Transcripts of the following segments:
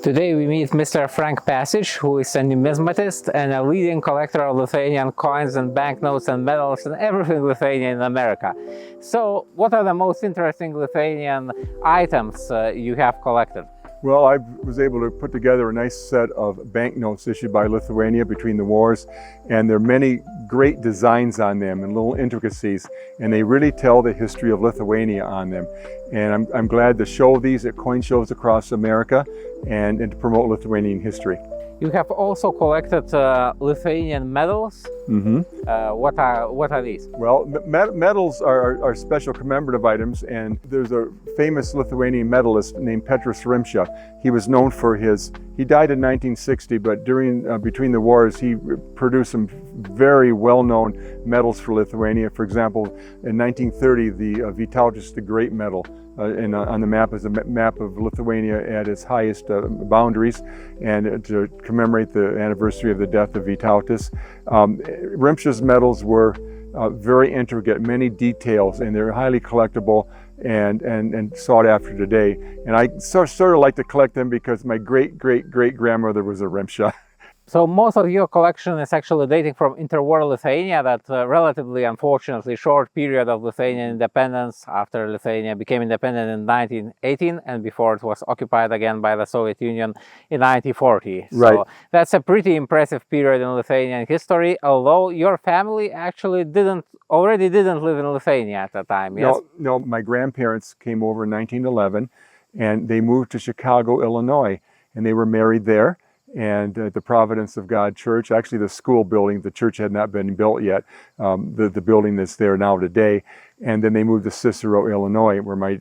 Today we meet Mr. Frank Passic, who is a numismatist and a leading collector of Lithuanian coins and banknotes and medals and everything Lithuanian America. So, what are the most interesting Lithuanian items you have collected? Well, I was able to put together a nice set of banknotes issued by Lithuania between the wars, and there are many great designs on them and little intricacies, and they really tell the history of Lithuania on them. And I'm glad to show these at coin shows across America and to promote Lithuanian history. You have also collected Lithuanian medals. Mm-hmm. What are these? Well, medals are special commemorative items, and there's a famous Lithuanian medalist named Petras Rimša. He was known for he died in 1960, but between the wars, he produced some very well-known medals for Lithuania. For example, in 1930, the Vytautas the Great medal on the map is a map of Lithuania at its highest boundaries, and to commemorate the anniversary of the death of Vytautas. Rimša's medals were very intricate, many details, and they're highly collectible and sought after today. And I sort of like to collect them because my great-great-great-grandmother was a Rimša. So most of your collection is actually dating from interwar Lithuania, that relatively unfortunately short period of Lithuanian independence after Lithuania became independent in 1918 and before it was occupied again by the Soviet Union in 1940. Right. So that's a pretty impressive period in Lithuanian history, although your family actually already didn't live in Lithuania at the time, yes? No, my grandparents came over in 1911 and they moved to Chicago, Illinois, and they were married there. And the Providence of God Church, actually the school building, the church had not been built yet, the building that's there now today. And then they moved to Cicero, Illinois, where my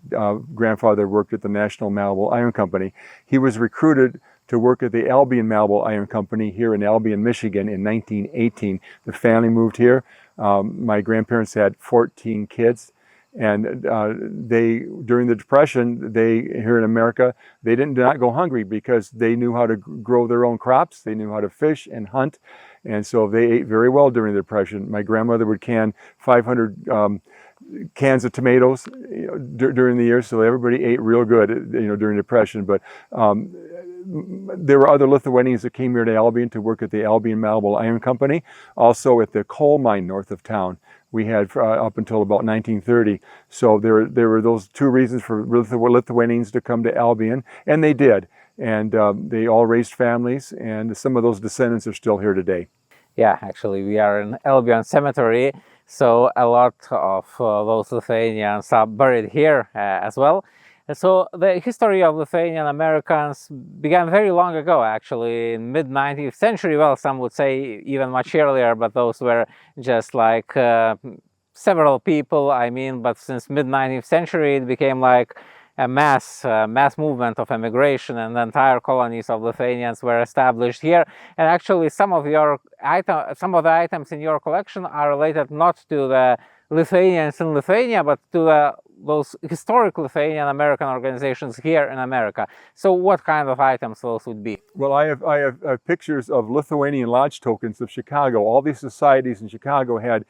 grandfather worked at the National Malleable Iron Company. He was recruited to work at the Albion Malleable Iron Company here in Albion, Michigan in 1918. The family moved here. My grandparents had 14 kids. And during the Depression, here in America, they did not go hungry because they knew how to grow their own crops. They knew how to fish and hunt. And so they ate very well during the Depression. My grandmother would can 500 cans of tomatoes during the year, so everybody ate real good, during the Depression. But there were other Lithuanians that came here to Albion to work at the Albion Malleable Iron Company, also at the coal mine north of town. We had up until about 1930. So there were those two reasons for Lithuanians to come to Albion, and they did. And they all raised families, and some of those descendants are still here today. Yeah, actually, we are in Albion Cemetery, so a lot of those Lithuanians are buried here as well. So the history of Lithuanian Americans began very long ago, actually, in mid-19th century. Well, some would say even much earlier, but those were just like several people, but since mid-19th century it became like a mass movement of emigration, and the entire colonies of Lithuanians were established here. And actually some of the items in your collection are related not to the Lithuanians in Lithuania, but to those historic Lithuanian American organizations here in America. So what kind of items those would be? Well, I have pictures of Lithuanian lodge tokens of Chicago. All these societies in Chicago had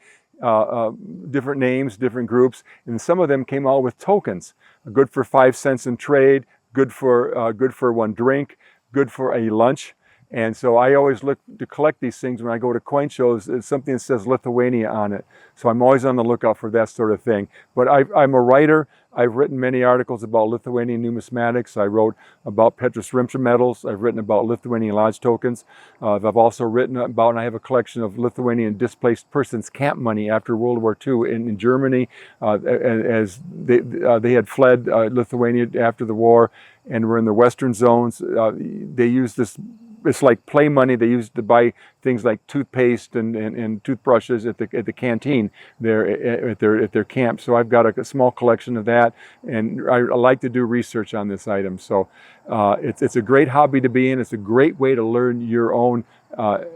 different names, different groups, and some of them came out with tokens. Good for 5 cents in trade, good for one drink, good for a lunch. And so I always look to collect these things when I go to coin shows. It's something that says Lithuania on it. So I'm always on the lookout for that sort of thing. But I'm a writer. I've written many articles about Lithuanian numismatics. I wrote about Petras Rimša medals. I've written about Lithuanian lodge tokens. I've also written about, and I have a collection of Lithuanian displaced persons camp money after World War II in Germany, as they had fled Lithuania after the war and were in the western zones. They used this. It's like play money they used to buy things like toothpaste and toothbrushes at the canteen there at their camp. So I've got a small collection of that, and I like to do research on this item. So it's a great hobby to be in. It's a great way to learn your own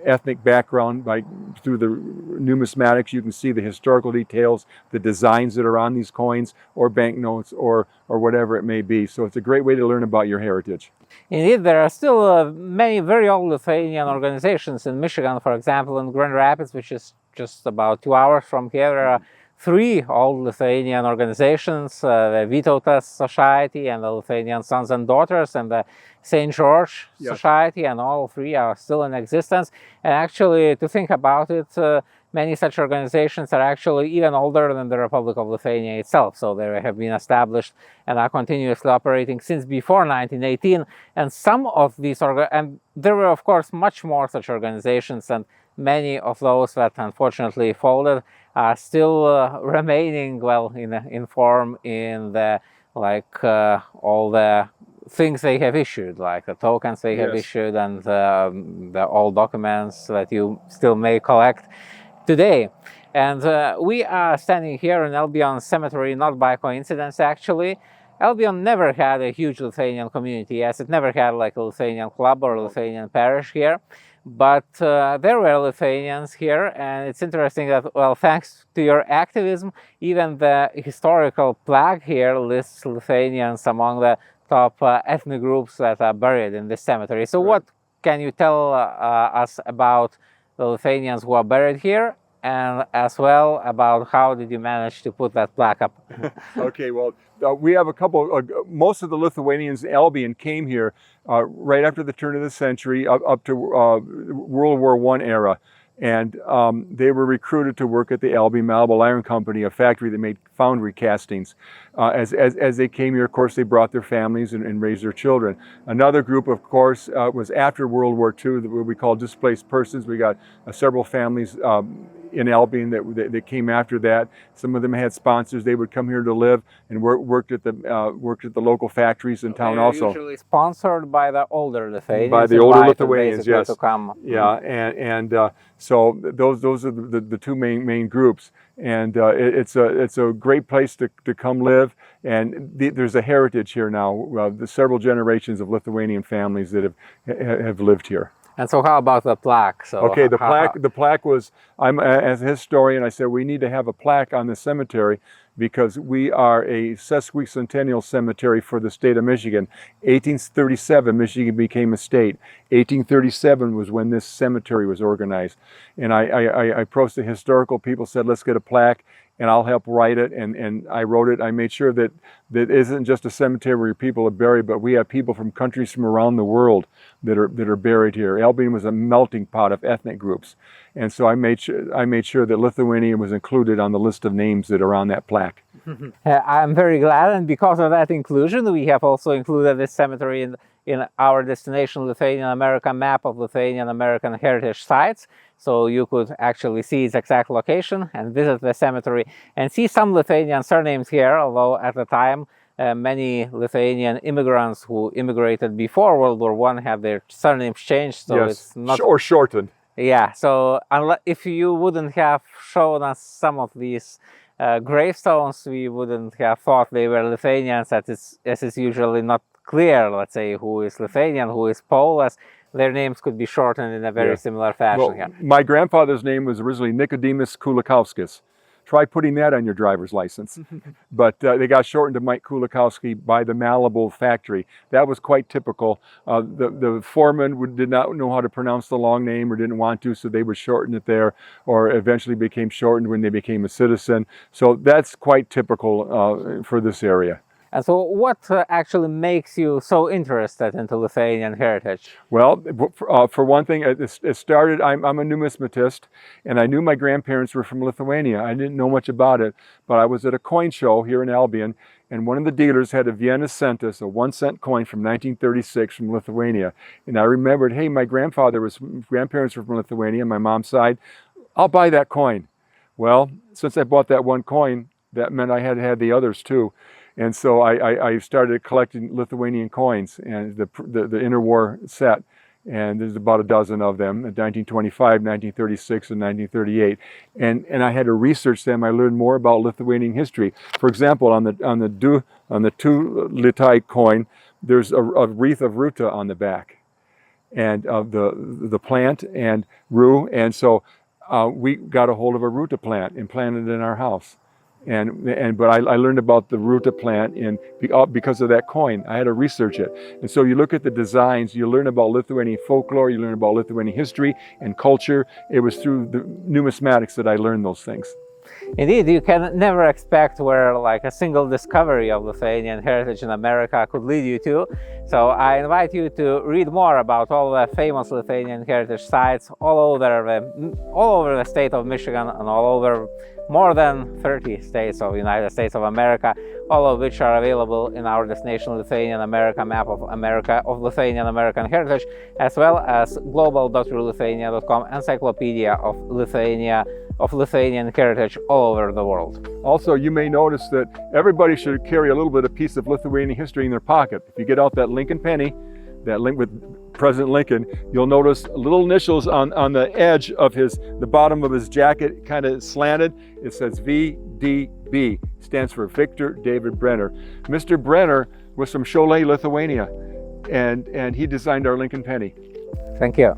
ethnic background through the numismatics. You can see the historical details, the designs that are on these coins or banknotes or whatever it may be. So it's a great way to learn about your heritage. Indeed, there are still many very old Lithuanian organizations in Michigan, for example, in Grand Rapids, which is just about 2 hours from here. There are 3 old Lithuanian organizations, the Vytautas Society and the Lithuanian Sons and Daughters and the St. George Yes. Society, and all three are still in existence. And actually, to think about it, many such organizations are actually even older than the Republic of Lithuania itself. So they have been established and are continuously operating since before 1918. And some of these, and there were of course much more such organizations, and many of those that unfortunately folded are still remaining well in form in the all the things they have issued, like the tokens they have Yes. issued, and the old documents that you still may collect today. And we are standing here in Albion Cemetery not by coincidence, actually. Albion never had a huge Lithuanian community, as it never had like a Lithuanian club or a Lithuanian parish here. But there were Lithuanians here, and it's interesting that, well, thanks to your activism, even the historical plaque here lists Lithuanians among the top ethnic groups that are buried in this cemetery. So Right. what can you tell us about the Lithuanians who are buried here, and as well about how did you manage to put that plaque up? Okay, well, we have a couple, most of the Lithuanians in Albion came here right after the turn of the century, up to World War I era. And they were recruited to work at the Albion Malleable Iron Company, a factory that made foundry castings. As they came here, of course, they brought their families and raised their children. Another group, of course, was after World War II, what we call displaced persons. We got several families in Albion that came after that. Some of them had sponsors. They would come here to live and worked at the local factories in town also. Usually sponsored by the older Lithuanians. By the older invited Lithuanians, basically yes. to come. Yeah, and so those are the two main groups, and it's a great place to come live. And there's a heritage here now. The several generations of Lithuanian families that have lived here. And so how about the plaque? So Okay, the plaque was, as a historian, I said we need to have a plaque on the cemetery because we are a sesquicentennial cemetery for the state of Michigan. 1837, Michigan became a state. 1837 was when this cemetery was organized. And I approached the historical people, said, let's get a plaque, and I'll help write it. And I wrote it. I made sure that it isn't just a cemetery where people are buried, but we have people from countries from around the world that are buried here. Albion was a melting pot of ethnic groups. And so I made sure that Lithuania was included on the list of names that are on that plaque. I'm very glad, and because of that inclusion, we have also included this cemetery in our destination Lithuanian America map of Lithuanian American heritage sites. So you could actually see its exact location and visit the cemetery and see some Lithuanian surnames here, although at the time many Lithuanian immigrants who immigrated before World War I have their surnames changed, so Yes, it's not... or shortened. Yeah, so if you wouldn't have shown us some of these gravestones, we wouldn't have thought they were Lithuanians, as it's usually not clear, let's say, who is Lithuanian, who is Polish. Their names could be shortened in a very similar fashion. Well, here. my grandfather's name was originally Nicodemus Kulikowskis. Try putting that on your driver's license. But they got shortened to Mike Kulikowski by the Malleable factory. That was quite typical. The foreman did not know how to pronounce the long name or didn't want to, so they would shorten it there, or eventually became shortened when they became a citizen. So that's quite typical for this area. And so what actually makes you so interested into Lithuanian heritage? Well, for one thing, it started, I'm a numismatist, and I knew my grandparents were from Lithuania. I didn't know much about it, but I was at a coin show here in Albion, and one of the dealers had a Vienna centus, a 1 cent coin from 1936 from Lithuania. And I remembered, hey, my grandparents were from Lithuania, my mom's side. I'll buy that coin. Well, since I bought that one coin, that meant I had to have the others too. And so I started collecting Lithuanian coins and the interwar set. And there's about a dozen of them, in 1925, 1936, and 1938. And I had to research them. I learned more about Lithuanian history. For example, on the 2 Litai coin, there's a wreath of ruta on the back, and of the plant and rue. And so we got a hold of a ruta plant and planted it in our house. But I learned about the ruta plant because of that coin. I had to research it. And so you look at the designs, you learn about Lithuanian folklore, you learn about Lithuanian history and culture. It was through the numismatics that I learned those things. Indeed, you can never expect where like a single discovery of Lithuanian heritage in America could lead you to. So I invite you to read more about all the famous Lithuanian heritage sites all over the state of Michigan and all over more than 30 states of the United States of America, all of which are available in our Destination Lithuanian America map of Lithuanian American heritage, as well as global.lithuania.com encyclopedia of Lithuanian heritage all over the world. Also, you may notice that everybody should carry a little bit of piece of Lithuanian history in their pocket. If you get out that Lincoln penny, that link with President Lincoln, you'll notice little initials on the edge of the bottom of his jacket, kind of slanted. It says VDB, stands for Victor David Brenner. Mr. Brenner was from Cholet, Lithuania, and he designed our Lincoln penny. Thank you.